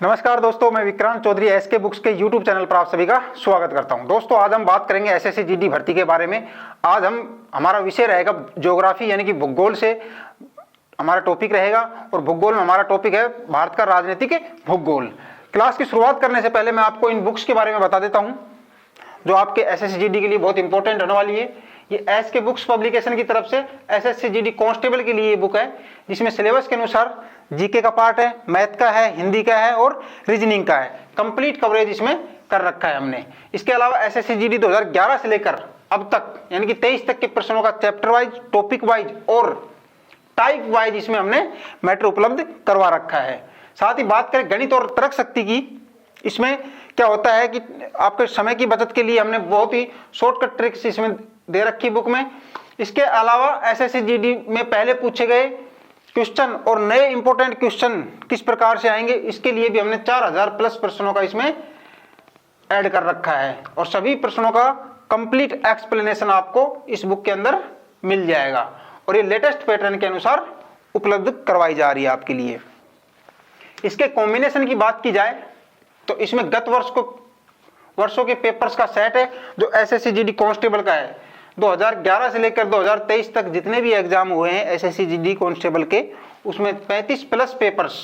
नमस्कार दोस्तों, मैं विक्रांत चौधरी एसके बुक्स के यूट्यूब चैनल पर आप सभी का स्वागत करता हूं। दोस्तों, आज हम बात करेंगे एसएससी जीडी भर्ती के बारे में। आज हमारा विषय रहेगा ज्योग्राफी यानी कि भूगोल से हमारा टॉपिक रहेगा, और भूगोल में हमारा टॉपिक है भारत का राजनीतिक भूगोल। क्लास की शुरुआत करने से पहले मैं आपको इन बुक्स के बारे में बता देता हूँ जो आपके एसएससी जीडी के लिए बहुत इंपॉर्टेंट होने वाली है। ये एसके बुक्स पब्लिकेशन की तरफ से एसएससी जीडी कांस्टेबल के लिए ये बुक है, जिसमें सिलेबस के अनुसार जीके का पार्ट है, मैथ का है, हिंदी का है और रीजनिंग का है। कंप्लीट कवरेज इसमें कर रखा है हमने। इसके अलावा एसएससी जीडी 2011 से लेकर अब तक यानी कि 23 तक के प्रश्नों का चैप्टर वाइज, टॉपिक वाइज और टाइप वाइज इसमें हमने मैटर उपलब्ध करवा रखा है। साथ ही बात करें गणित और तर्क शक्ति की, इसमें क्या होता है कि आपके समय की बचत के लिए हमने बहुत ही शॉर्टकट ट्रिक्स इसमें दे रखी बुक में। इसके अलावा एसएससी जीडी में पहले पूछे गए क्वेश्चन और नए इंपॉर्टेंट क्वेश्चन किस प्रकार से आएंगे, इसके लिए भी हमने 4000 प्लस प्रश्नों का इसमें ऐड कर रखा है, और सभी प्रश्नों का कंप्लीट एक्सप्लेनेशन आपको इस बुक के अंदर मिल जाएगा, और ये लेटेस्ट पैटर्न के अनुसार उपलब्ध करवाई जा रही है आपके लिए। इसके कॉम्बिनेशन की बात की जाए तो इसमें गत वर्षों के पेपर्स का सेट है जो एसएससी जीडी कांस्टेबल का है। 2011 से लेकर 2023 तक जितने भी एग्जाम हुए हैं एसएससी जीडी कांस्टेबल के, उसमें 35 प्लस पेपर्स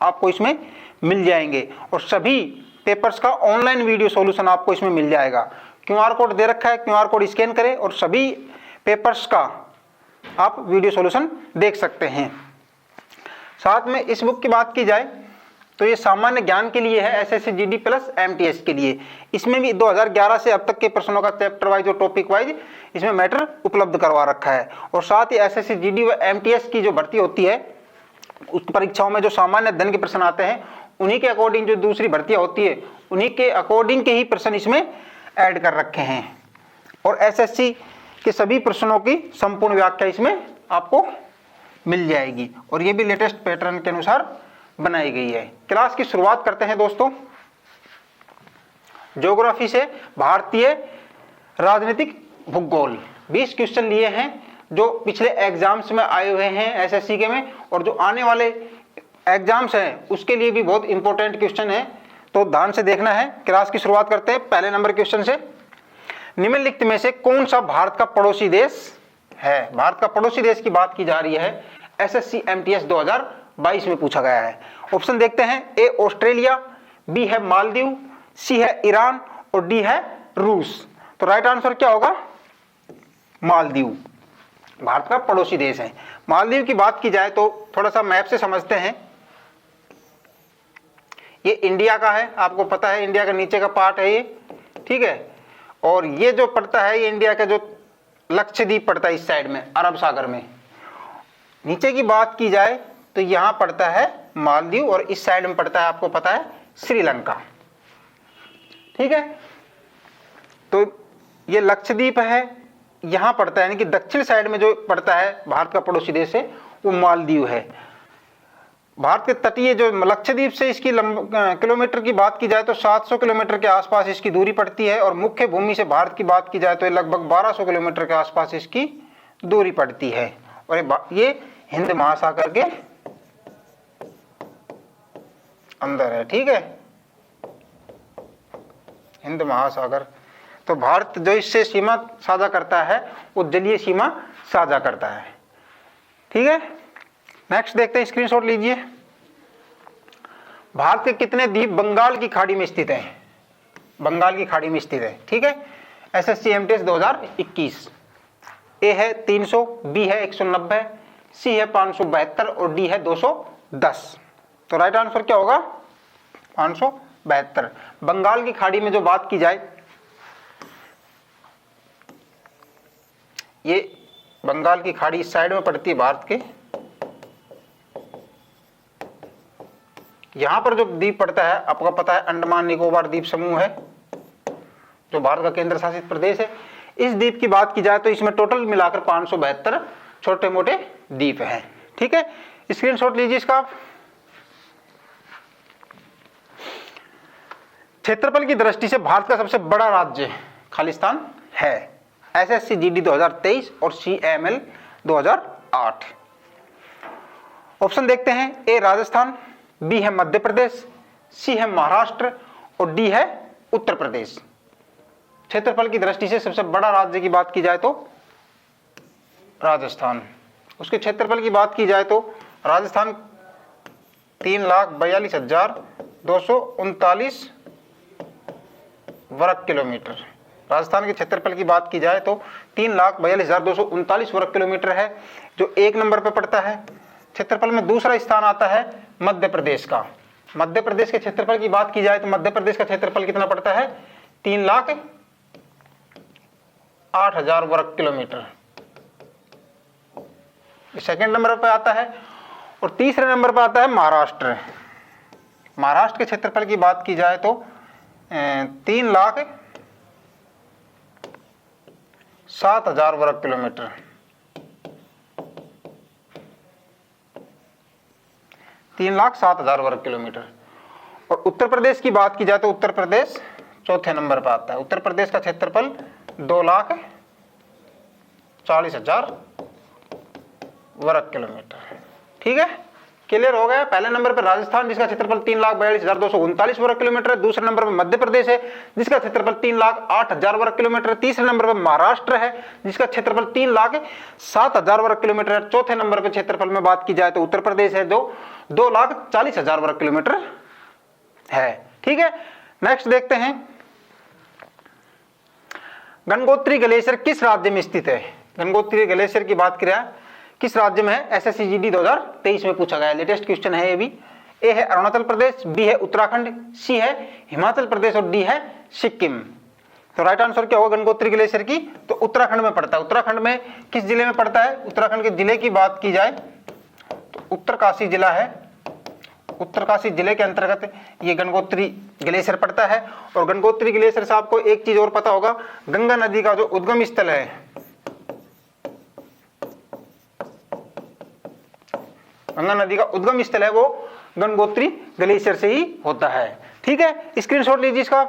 आपको इसमें मिल जाएंगे, और सभी पेपर्स का ऑनलाइन वीडियो सॉल्यूशन आपको इसमें मिल जाएगा। क्यूआर कोड दे रखा है, क्यूआर कोड स्कैन करें और सभी पेपर्स का आप वीडियो सॉल्यूशन देख सकते हैं। साथ में इस बुक की बात की जाए तो ये सामान्य ज्ञान के लिए है, एसएससी जीडी प्लस एमटीएस के लिए। इसमें भी 2011 से अब तक के प्रश्नों का चैप्टर वाइज और टॉपिक वाइज इसमें मैटर उपलब्ध करवा रखा है। और साथ ही एसएससी जीडी व एमटीएस की जो भर्ती होती है उस परीक्षाओं में जो सामान्य अध्ययन के प्रश्न आते हैं, उन्हीं के अकॉर्डिंग जो दूसरी भर्तियां होती है उन्हीं के अकॉर्डिंग के ही प्रश्न इसमें ऐड कर रखे हैं, और एसएससी के सभी प्रश्नों की संपूर्ण व्याख्या इसमें आपको मिल जाएगी, और ये भी लेटेस्ट पैटर्न के अनुसार बनाई गई है। क्लास की शुरुआत करते हैं दोस्तों ज्योग्राफी से। भारतीय राजनीतिक भूगोल 20 क्वेश्चन लिए हैं जो पिछले एग्जाम्स में आए हुए हैं एसएससी के में, और जो आने वाले एग्जाम्स हैं उसके लिए भी बहुत इंपॉर्टेंट क्वेश्चन है, तो ध्यान से देखना है। क्लास की शुरुआत करते हैं पहले नंबर क्वेश्चन से। निम्नलिखित में से कौन सा भारत का पड़ोसी देश है? भारत का पड़ोसी देश की बात की जा रही है, एसएससी एमटीएस 2022 में पूछा गया है। ऑप्शन देखते हैं, ए ऑस्ट्रेलिया, बी है मालदीव, सी है ईरान और डी है रूस। तो राइट आंसर क्या होगा? मालदीव भारत का पड़ोसी देश है। मालदीव की बात की जाए तो थोड़ा सा मैप से समझते हैं। ये इंडिया का है, आपको पता है इंडिया का नीचे का पार्ट है ये, ठीक है। और ये जो पड़ता है ये इंडिया का जो लक्षद्वीप पड़ता है इस साइड में अरब सागर में। नीचे की बात की जाए तो यहां पड़ता है मालदीव, और इस साइड में पड़ता है आपको पता है श्रीलंका, ठीक है। तो ये लक्षद्वीप है, यहां पड़ता है यानी कि दक्षिण साइड में जो पड़ता है भारत का पड़ोसी देश है वो मालदीव है। भारत के तटीय जो लक्षद्वीप से इसकी किलोमीटर की बात की जाए तो 700 किलोमीटर के आसपास इसकी दूरी पड़ती है, और मुख्य भूमि से भारत की बात की जाए तो लगभग 1200 किलोमीटर के आसपास इसकी दूरी पड़ती है, और ये हिंद महासागर के अंदर है, ठीक है, हिंद महासागर। तो भारत जो इससे सीमा साझा करता है वो जलीय सीमा साझा करता है, ठीक है। नेक्स्ट देखते हैं, स्क्रीनशॉट लीजिए। भारत के कितने द्वीप बंगाल की खाड़ी में स्थित हैं? बंगाल की खाड़ी में स्थित है, ठीक है। SSC MTS 2021। ए है 300, बी है 190, सी है 572 और डी है 210। तो राइट आंसर क्या होगा? 572। बंगाल की खाड़ी में जो बात की जाए, ये बंगाल की खाड़ी इस साइड में पड़ती है भारत के। यहां पर जो द्वीप पड़ता है आपको पता है अंडमान निकोबार द्वीप समूह है जो भारत का केंद्र शासित प्रदेश है। इस द्वीप की बात की जाए तो इसमें टोटल मिलाकर 572 छोटे मोटे द्वीप हैं, ठीक है। स्क्रीनशॉट लीजिए इसका। क्षेत्रफल की दृष्टि से भारत का सबसे बड़ा राज्य खालिस्तान है, एसएससी जीडी 2023 और CML 2008। ऑप्शन देखते हैं, ए राजस्थान, बी है मध्य प्रदेश, सी है महाराष्ट्र और डी है उत्तर प्रदेश। क्षेत्रफल की दृष्टि से सबसे बड़ा राज्य की बात की जाए तो राजस्थान। उसके क्षेत्रफल की बात की जाए तो राजस्थान 3,42,239 वर्ग किलोमीटर। राजस्थान के क्षेत्रफल की बात की जाए तो 3,42,239 वर्ग किलोमीटर है, जो एक नंबर पर पड़ता है। क्षेत्रफल में दूसरा स्थान आता है मध्य प्रदेश का। मध्य प्रदेश के क्षेत्रफल की बात की जाए तो मध्य प्रदेश का क्षेत्रफल कितना पड़ता है? 3,08,000 वर्ग किलोमीटर, सेकंड नंबर पर आता है। और तीसरे नंबर पर आता है महाराष्ट्र। महाराष्ट्र के क्षेत्रफल की बात की जाए तो 3,07,000 वर्ग किलोमीटर, 3,07,000 वर्ग किलोमीटर। और उत्तर प्रदेश की बात की जाए तो उत्तर प्रदेश चौथे नंबर पर आता है। उत्तर प्रदेश का क्षेत्रफल 2,40,000 वर्ग किलोमीटर। ठीक है, क्लियर हो गया। पहले नंबर पर राजस्थान जिसका क्षेत्रफल 3,42,239 वर्ग किलोमीटर है। दूसरे नंबर पर मध्य प्रदेश है जिसका क्षेत्रफल 3,08,000 वर्ग किलोमीटर। तीसरे नंबर पर महाराष्ट्र है जिसका क्षेत्रफल 3,07,000 वर्ग किलोमीटर है। चौथे नंबर पर क्षेत्रफल में बात की जाए तो उत्तर प्रदेश है जो 2,40,000 वर्ग किलोमीटर है। ठीक है, नेक्स्ट देखते हैं, गंगोत्री ग्लेशियर किस राज्य में स्थित है? गंगोत्री ग्लेशियर की बात करें किस राज्य में है? एसएससी जीडी 2023 में पूछा गया, लेटेस्ट क्वेश्चन है ये भी। ए है अरुणाचल प्रदेश, बी है उत्तराखंड, सी है हिमाचल प्रदेश और डी है सिक्किम। तो राइट आंसर क्या होगा गंगोत्री ग्लेशियर की? तो उत्तराखंड में पड़ता है। उत्तराखंड में किस जिले में पड़ता है? उत्तराखंड के जिले की बात की जाए तो उत्तरकाशी जिला है। उत्तरकाशी जिले के अंतर्गत ये गंगोत्री ग्लेशियर पड़ता है। और गंगोत्री ग्लेशियर से आपको एक चीज और पता होगा, गंगा नदी का जो उद्गम स्थल है, गंगा नदी का उद्गम स्थल है वो गंगोत्री ग्लेशियर से ही होता है। ठीक है, स्क्रीनशॉट लीजिए इसका।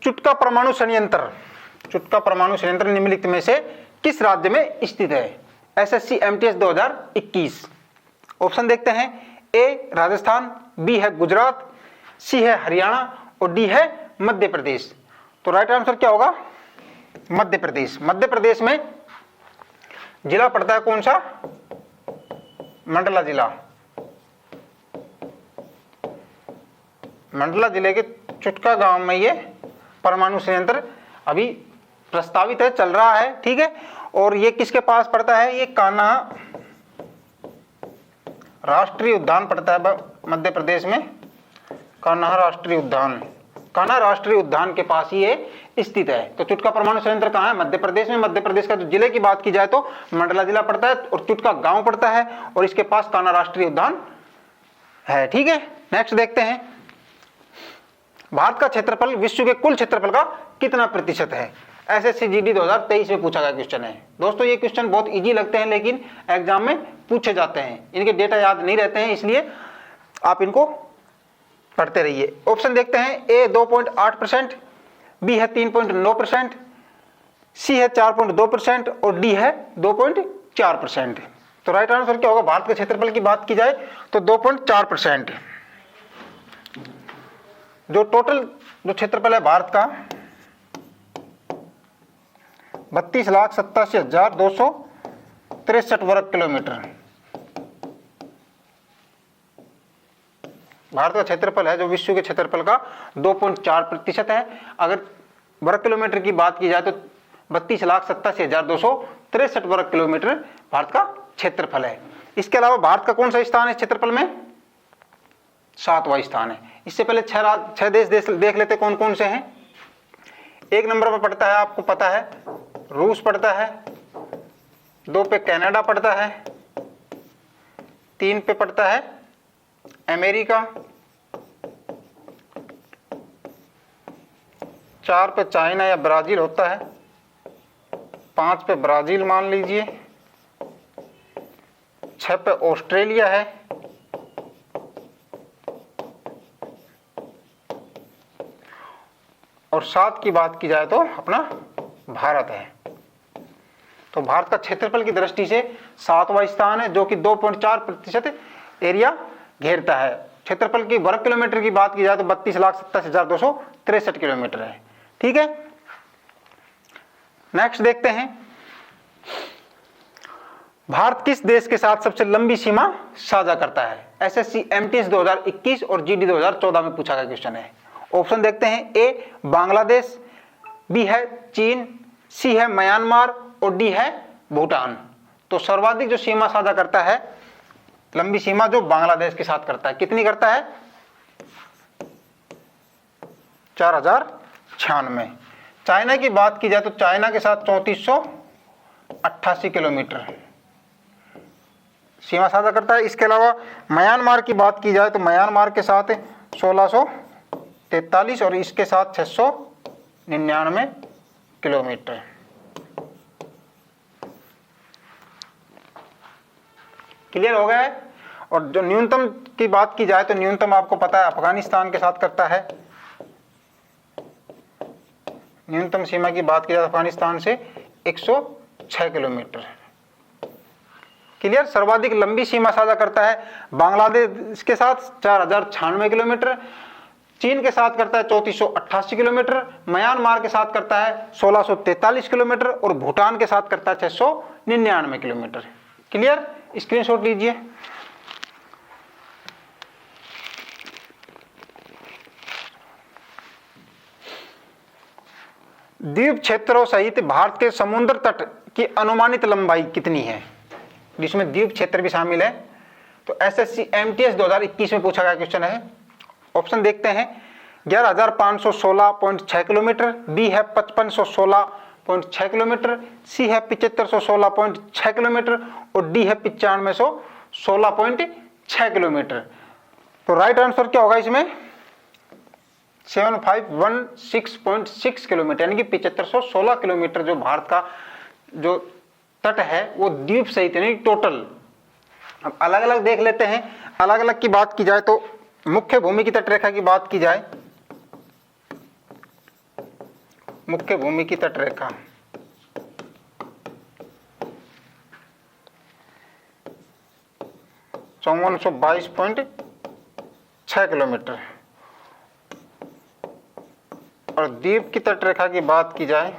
चुटका परमाणु संयंत्र, चुटका परमाणु संयंत्र निम्नलिखित में से किस राज्य में स्थित है? SSC MTS 2021। ऑप्शन देखते हैं, ए राजस्थान, बी है गुजरात, सी है हरियाणा और डी है मध्य प्रदेश। तो राइट आंसर क्या होगा? मध्य प्रदेश। मध्य प्रदेश में जिला पड़ता है कौन सा? मंडला जिला। मंडला जिले के चुटका गांव में ये परमाणु संयंत्र अभी प्रस्तावित है, चल रहा है। ठीक है, और ये किसके पास पड़ता है? ये कान्हा राष्ट्रीय उद्यान पड़ता है मध्य प्रदेश में। कान्हा राष्ट्रीय उद्यान, कान्हा राष्ट्रीय उद्यान के पास ही ये स्थित है। तो चुटका परमाणु संयंत्र कहाँ है? मध्य प्रदेश में। मध्य प्रदेश का जो जिले की बात की जाए तो मंडला जिला पड़ता है और चुटका गांव पड़ता है और इसके पास कान्हा राष्ट्रीय उद्यान है। ठीक है, नेक्स्ट देखते हैं, भारत का क्षेत्रफल विश्व के कुल क्षेत्रफल का कितना प्रतिशत है? एसएससी जीडी 2023 में पूछा गया क्वेश्चन है। दोस्तों ये क्वेश्चन बहुत इजी लगते हैं लेकिन एग्जाम में पूछे जाते हैं, इनके डेटा याद नहीं रहते हैं, इसलिए आप इनको पढ़ते रहिए। ऑप्शन देखते हैं, ए 2.8%, बी है 3.9%, सी है 4.2% और डी है 2.4%। तो राइट आंसर क्या होगा? भारत के क्षेत्रफल की बात की जाए तो 2.4%। जो टोटल जो क्षेत्रफल है भारत का 32,87,263 वर्ग किलोमीटर भारत का क्षेत्रफल है, जो विश्व के क्षेत्रफल का 2.4% है। अगर वर्ग किलोमीटर की बात की जाए तो 32,87,263 वर्ग किलोमीटर भारत का क्षेत्रफल है। इसके अलावा भारत का कौन सा स्थान है क्षेत्रफल में? 7वां स्थान है। इससे पहले 6 देश देख लेते कौन कौन से हैं। एक नंबर पर पड़ता है, आपको पता है, रूस पड़ता है, 2 पे कनाडा पड़ता है, 3 पे पड़ता है अमेरिका, 4 पे चाइना या ब्राजील होता है, 5 पे ब्राजील मान लीजिए, 6 पे ऑस्ट्रेलिया है, और 7 की बात की जाए तो अपना भारत है। तो भारत का क्षेत्रफल की दृष्टि से 7वां स्थान है, जो कि 2.4% एरिया घेरता है। क्षेत्रफल की वर्ग किलोमीटर की बात की जाए तो 32,27,263 किलोमीटर है। ठीक है, नेक्स्ट देखते हैं, भारत किस देश के साथ सबसे लंबी सीमा साझा करता है? एसएससी एमटीएस 2021 और जीडी 2014 में पूछा गया क्वेश्चन है। ऑप्शन देखते हैं, ए बांग्लादेश, बी है चीन, सी है म्यांमार और डी है भूटान। तो सर्वाधिक जो सीमा साझा करता है, लंबी सीमा जो बांग्लादेश के साथ करता है, कितनी करता है? 4096। चाइना की बात की जाए तो चाइना के साथ 3488 किलोमीटर सीमा साझा करता है। इसके अलावा म्यांमार की बात की जाए तो म्यांमार के साथ 1643 और इसके साथ 699 किलोमीटर। क्लियर हो गया है। और जो न्यूनतम की बात की जाए तो न्यूनतम आपको पता है अफगानिस्तान के साथ करता है। न्यूनतम सीमा की बात की जाए अफगानिस्तान से 106 किलोमीटर। क्लियर। सर्वाधिक लंबी सीमा साझा करता है बांग्लादेश के साथ 4096 किलोमीटर, चीन के साथ करता है 3488 किलोमीटर, म्यांमार के साथ करता है 1643 किलोमीटर और भूटान के साथ करता है 699 किलोमीटर। क्लियर। स्क्रीनशॉट लीजिए। द्वीप क्षेत्रों सहित भारत के समुद्र तट की अनुमानित लंबाई कितनी है, जिसमें द्वीप क्षेत्र भी शामिल है? तो एसएससी एमटीएस 2021 में पूछा गया क्वेश्चन है। ऑप्शन देखते हैं, 11,516.6 किलोमीटर, बी है 5516.6 किलोमीटर, सी है 7516.6 किलोमीटर और डी है 9516.6 किलोमीटर। तो राइट आंसर क्या होगा इसमें? 7516.6 किलोमीटर, यानी कि 7516 किलोमीटर जो भारत का जो तट है वो द्वीप सहित यानी टोटल। अब अलग अलग देख लेते हैं। अलग अलग की बात की जाए तो मुख्य भूमि की तटरेखा की बात की जाए, मुख्य भूमि की तटरेखा 5422.6 किलोमीटर और द्वीप की तटरेखा की बात की जाए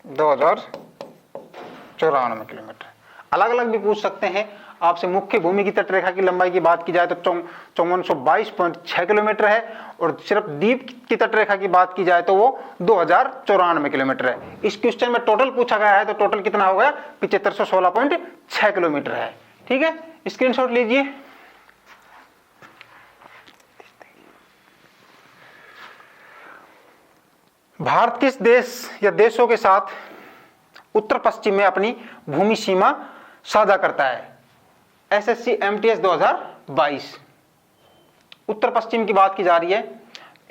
2094 किलोमीटर। अलग अलग भी पूछ सकते हैं आपसे। मुख्य भूमि की तटरेखा की लंबाई की बात की जाए तो 5422.6 किलोमीटर है और सिर्फ द्वीप की तटरेखा की बात की जाए तो वो 2094 किलोमीटर है। इस क्वेश्चन में टोटल पूछा गया है तो टोटल कितना हो गया? 7516.6 किलोमीटर है। ठीक है, स्क्रीनशॉट लीजिए। भारत किस देश या देशों के साथ उत्तर पश्चिम में अपनी भूमि सीमा साझा करता है? SSC MTS 2022। उत्तर पश्चिम की बात की जा रही है।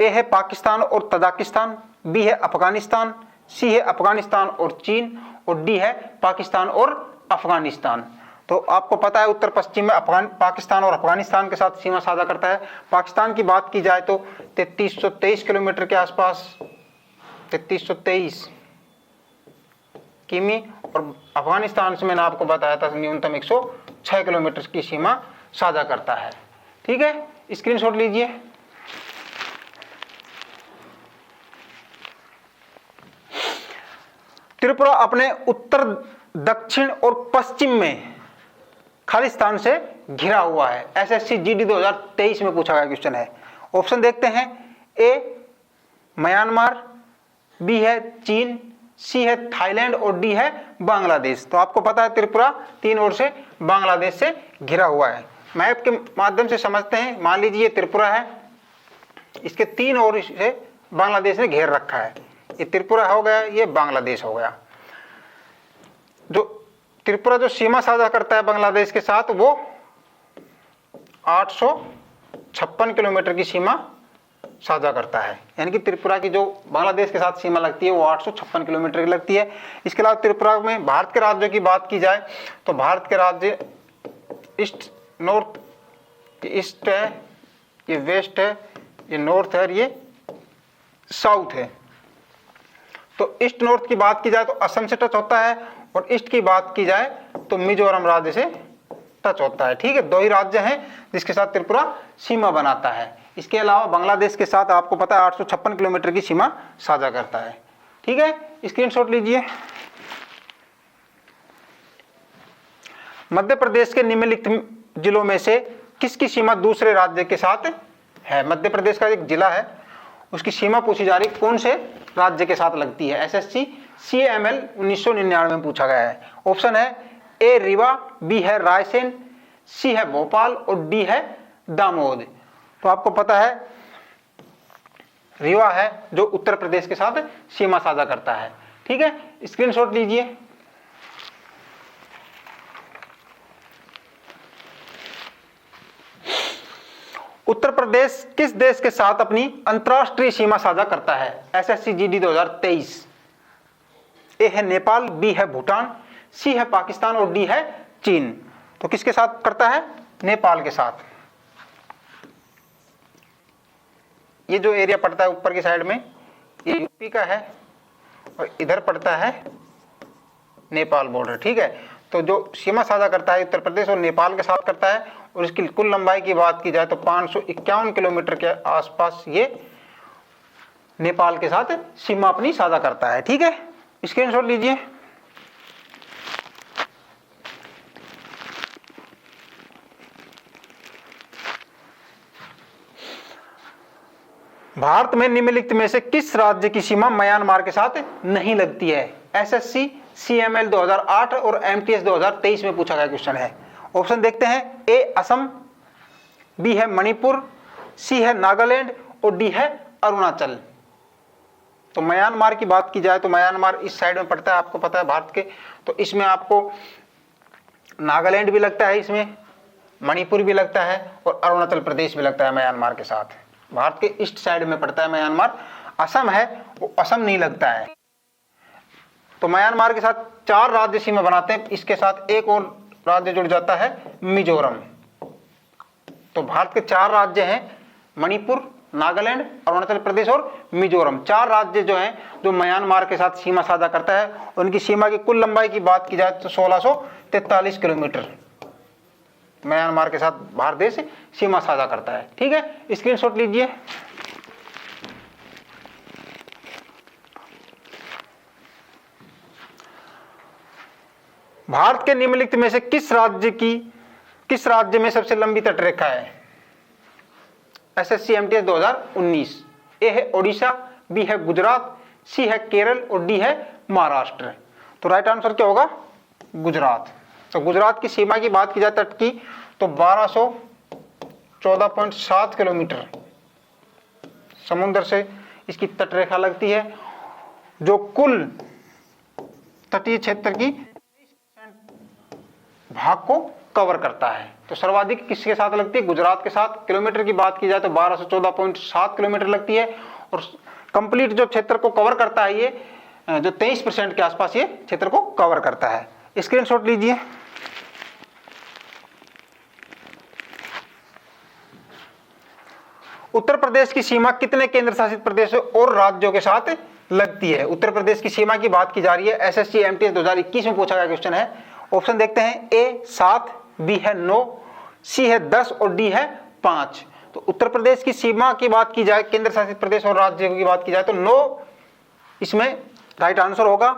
ए है पाकिस्तान और तजाकिस्तान, बी है अफगानिस्तान, सी है अफगानिस्तान और चीन और डी है पाकिस्तान और अफगानिस्तान। तो आपको पता है उत्तर पश्चिम में पाकिस्तान और अफगानिस्तान के साथ सीमा साझा करता है। पाकिस्तान की बात की जाए तो 3323 किलोमीटर के आसपास, 3323 किमी, और अफगानिस्तान से मैंने आपको बताया था न्यूनतम 106 किलोमीटर की सीमा साझा करता है। ठीक है, स्क्रीनशॉट लीजिए। त्रिपुरा अपने उत्तर, दक्षिण और पश्चिम में खालिस्तान से घिरा हुआ है। एसएससी जीडी 2023 में पूछा गया क्वेश्चन है। ऑप्शन देखते हैं, ए म्यांमार, बी है चीन, सी है थाईलैंड और डी है बांग्लादेश। तो आपको पता है त्रिपुरा तीन ओर से बांग्लादेश से घिरा हुआ है। मैप के माध्यम से समझते हैं। मान लीजिए ये त्रिपुरा है, इसके तीन ओर से बांग्लादेश ने घेर रखा है। ये त्रिपुरा हो गया, ये बांग्लादेश हो गया। जो त्रिपुरा जो सीमा साझा करता है बांग्लादेश के साथ वो 856 किलोमीटर की सीमा साझा करता है। यानी कि त्रिपुरा की जो बांग्लादेश के साथ सीमा लगती है वो 856 किलोमीटर की लगती है। इसके अलावा त्रिपुरा में भारत के राज्यों की बात की जाए तो भारत के राज्य ईस्ट, नॉर्थ, ईस्ट है, ये वेस्ट है, ये नॉर्थ है और ये साउथ है। तो ईस्ट नॉर्थ की बात की जाए तो असम से टच होता है, और ईस्ट की बात की जाए तो मिजोरम राज्य से टच होता है। ठीक है, दो ही राज्य हैं जिसके साथ त्रिपुरा सीमा बनाता है। इसके अलावा बांग्लादेश के साथ आपको पता है 856 किलोमीटर की सीमा साझा करता है। ठीक है, स्क्रीनशॉट लीजिए। मध्य प्रदेश के निम्नलिखित जिलों में से किसकी सीमा दूसरे राज्य के साथ है? मध्य प्रदेश का एक जिला है, उसकी सीमा पूछी जा रही, कौन से राज्य के साथ लगती है? एसएससी CML 1999 में पूछा गया है। ऑप्शन है ए रीवा, बी है रायसेन, सी है भोपाल और डी है दामोद। तो आपको पता है रीवा है जो उत्तर प्रदेश के साथ सीमा साझा करता है। ठीक है, स्क्रीनशॉट लीजिए। उत्तर प्रदेश किस देश के साथ अपनी अंतरराष्ट्रीय सीमा साझा करता है? SSC GD 2023। ए है नेपाल, बी है भूटान, सी है पाकिस्तान और डी है चीन। तो किसके साथ करता है? नेपाल के साथ। ये जो एरिया पड़ता है ऊपर की साइड में, ये यूपी का है और इधर पड़ता है नेपाल बॉर्डर। ठीक है, तो जो सीमा साझा करता है उत्तर प्रदेश और नेपाल के साथ करता है, और इसकी कुल लंबाई की बात की जाए तो 551 किलोमीटर के आसपास ये नेपाल के साथ सीमा अपनी साझा करता है। ठीक है, स्क्रीनशॉट लीजिए। भारत में निम्नलिखित में से किस राज्य की सीमा म्यांमार के साथ नहीं लगती है? एसएससी CML 2008 और MTS 2023 में पूछा गया क्वेश्चन है। ऑप्शन देखते हैं। ए असम, बी है मणिपुर, सी है नागालैंड और डी है अरुणाचल। तो म्यांमार की बात की जाए तो म्यांमार इस साइड में पड़ता है, आपको पता है भारत के, तो इसमें आपको नागालैंड भी लगता है, इसमें मणिपुर भी लगता है और अरुणाचल प्रदेश भी लगता है म्यांमार के साथ। भारत के ईस्ट साइड में पड़ता है म्यांमार। असम है वो असम नहीं लगता है। तो म्यांमार के साथ 4 राज्य सीमा बनाते हैं, इसके साथ एक और राज्य जुड़ जाता है मिजोरम। तो भारत के 4 राज्य हैं, मणिपुर, नागालैंड, अरुणाचल प्रदेश और मिजोरम। 4 राज्य जो हैं जो म्यांमार के साथ सीमा साझा करता है। उनकी सीमा की कुल लंबाई की बात की जाए तो 1643 किलोमीटर म्यांमार के साथ भारत देश सीमा साझा करता है। ठीक है, स्क्रीनशॉट लीजिए। भारत के निम्नलिखित में से किस राज्य में सबसे लंबी तटरेखा है? SSC MTS 2019। ए है ओडिशा, बी है गुजरात, सी है केरल और डी है महाराष्ट्र। तो राइट आंसर क्या होगा? गुजरात। तो गुजरात की सीमा की बात की जाए तट की तो 1214.7 किलोमीटर समुद्र से इसकी तटरेखा लगती है, जो कुल तटीय क्षेत्र की भाग को कवर करता है। तो सर्वाधिक किसके साथ लगती है? गुजरात के साथ। किलोमीटर की बात की जाए तो 1214.7 किलोमीटर लगती है, और कंप्लीट जो क्षेत्र को कवर करता है ये जो 23% के आसपास ये क्षेत्र को कवर करता है। स्क्रीनशॉट लीजिए। उत्तर प्रदेश की सीमा कितने केंद्र शासित प्रदेशों और राज्यों के साथ लगती है? उत्तर प्रदेश की सीमा की बात की जा रही है। एसएससी MTS 2021 में पूछा गया क्वेश्चन है। ऑप्शन देखते हैं। ए 7, बी है 9, सी है 10 और डी है 5। तो उत्तर प्रदेश की सीमा की बात की जाए, केंद्र शासित प्रदेश और राज्यों की बात की जाए तो 9 इसमें राइट आंसर होगा।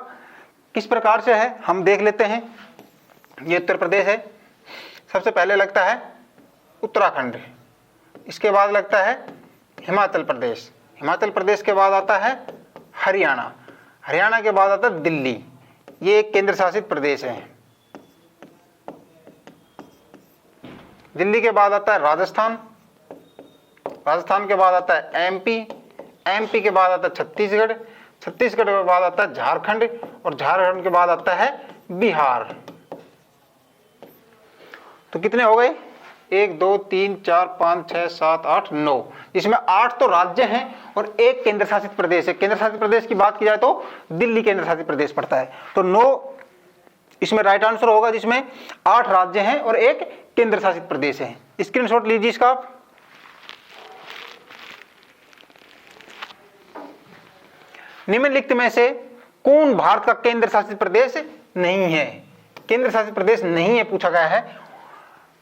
किस प्रकार से है हम देख लेते हैं। ये उत्तर प्रदेश है, सबसे पहले लगता है उत्तराखंड, इसके बाद लगता है हिमाचल प्रदेश, हिमाचल प्रदेश के बाद आता है हरियाणा, हरियाणा के बाद आता है दिल्ली, ये एक केंद्र शासित प्रदेश है। दिल्ली के बाद आता है राजस्थान, राजस्थान के बाद आता है एमपी, एमपी के बाद आता है छत्तीसगढ़, छत्तीसगढ़ के बाद आता है झारखंड और झारखंड के बाद आता है बिहार। तो कितने हो गए? 1 2 3 4 5 6 7 8 9, इसमें 8 तो राज्य हैं और एक केंद्र शासित प्रदेश है। केंद्र शासित प्रदेश की बात की जाए तो दिल्ली केंद्र शासित प्रदेश पड़ता है। तो 9 इसमें राइट आंसर होगा, जिसमें 8 राज्य हैं और एक केंद्र शासित प्रदेश है। स्क्रीनशॉट लीजिए इसका। निम्नलिखित में से कौन भारत का केंद्र शासित प्रदेश नहीं है? केंद्र शासित प्रदेश नहीं है पूछा गया है,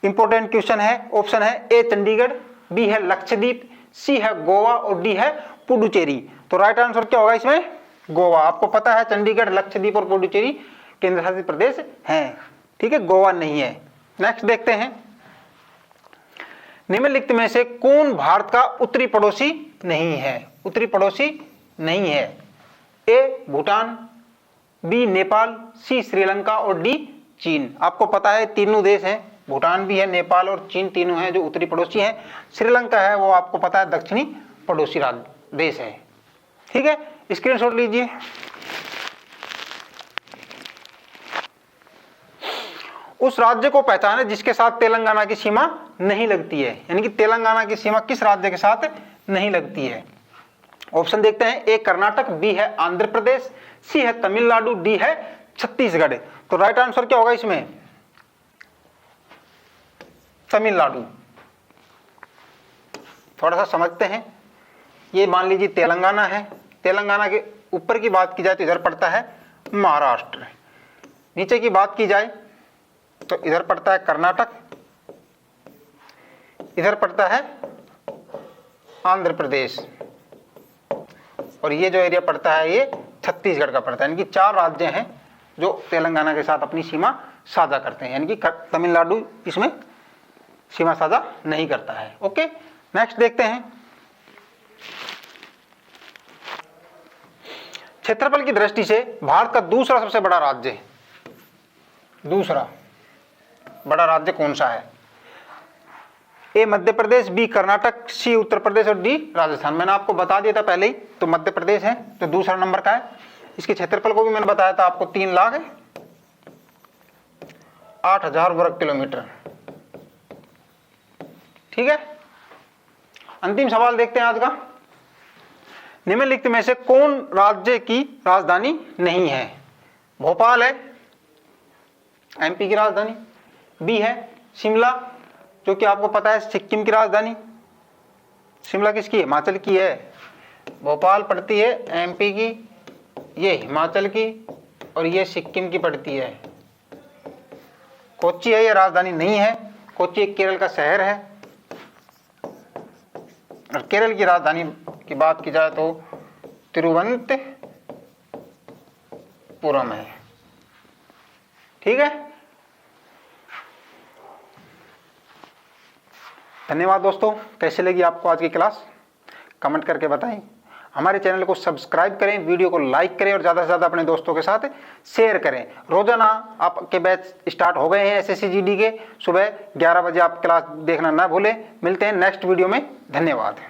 इंपॉर्टेंट क्वेश्चन है। ऑप्शन है ए चंडीगढ़, बी है लक्षद्वीप, सी है गोवा और डी है पुडुचेरी। तो राइट आंसर क्या होगा इसमें? गोवा। आपको पता है चंडीगढ़, लक्षद्वीप और पुडुचेरी केंद्र शासित प्रदेश हैं, ठीक है, गोवा नहीं है। नेक्स्ट देखते हैं, निम्नलिखित में से कौन भारत का उत्तरी पड़ोसी नहीं है? उत्तरी पड़ोसी नहीं है। ए भूटान, बी नेपाल, सी श्रीलंका और डी चीन। आपको पता है तीनों देश हैं, भूटान भी है, नेपाल और चीन तीनों हैं जो उत्तरी पड़ोसी हैं। श्रीलंका है वो आपको पता है दक्षिणी पड़ोसी देश है, ठीक है, स्क्रीनशॉट लीजिए। उस राज्य को पहचाने जिसके साथ तेलंगाना की सीमा नहीं लगती है, यानी कि तेलंगाना की सीमा किस राज्य के साथ नहीं लगती है? ऑप्शन देखते हैं, ए कर्नाटक, बी है आंध्र प्रदेश, सी है तमिलनाडु, डी है छत्तीसगढ़। तो राइट आंसर क्या होगा इसमें? तमिलनाडु। थोड़ा सा समझते हैं, ये मान लीजिए तेलंगाना है, तेलंगाना के ऊपर की बात की जाए तो इधर पड़ता है महाराष्ट्र, नीचे की बात की जाए तो इधर पड़ता है कर्नाटक, इधर पड़ता है आंध्र प्रदेश और ये जो एरिया पड़ता है ये छत्तीसगढ़ का पड़ता है। यानी कि 4 राज्य हैं जो तेलंगाना के साथ अपनी सीमा साझा करते हैं, यानी कि तमिलनाडु इसमें सीमा साझा नहीं करता है। ओके, नेक्स्ट देखते हैं, क्षेत्रफल की दृष्टि से भारत का दूसरा सबसे बड़ा राज्य, दूसरा बड़ा राज्य कौन सा है? ए मध्य प्रदेश, बी कर्नाटक, सी उत्तर प्रदेश और डी राजस्थान। मैंने आपको बता दिया था पहले ही, तो मध्य प्रदेश है तो दूसरा नंबर का है। इसके क्षेत्रफल को भी मैंने बताया था आपको, 3,08,000 वर्ग किलोमीटर, ठीक है। अंतिम सवाल देखते हैं आज का, निम्नलिखित में से कौन राज्य की राजधानी नहीं है? भोपाल है एमपी की राजधानी, बी है शिमला जो कि आपको पता है सिक्किम की राजधानी। शिमला किसकी है? हिमाचल की है। भोपाल पड़ती है एमपी की, ये हिमाचल की और ये सिक्किम की पड़ती है। कोच्चि है, ये राजधानी नहीं है। कोच्चि एक केरल का शहर है और केरल की राजधानी की बात की जाए तो तिरुवनंतपुरम है, ठीक है। धन्यवाद दोस्तों, कैसे लगी आपको आज की क्लास? कमेंट करके बताएं। हमारे चैनल को सब्सक्राइब करें, वीडियो को लाइक करें और ज़्यादा से ज़्यादा अपने दोस्तों के साथ शेयर करें। रोजाना आपके बैच स्टार्ट हो गए हैं एसएससी जीडी के, सुबह 11 बजे आप क्लास देखना ना भूलें। मिलते हैं नेक्स्ट वीडियो में, धन्यवाद।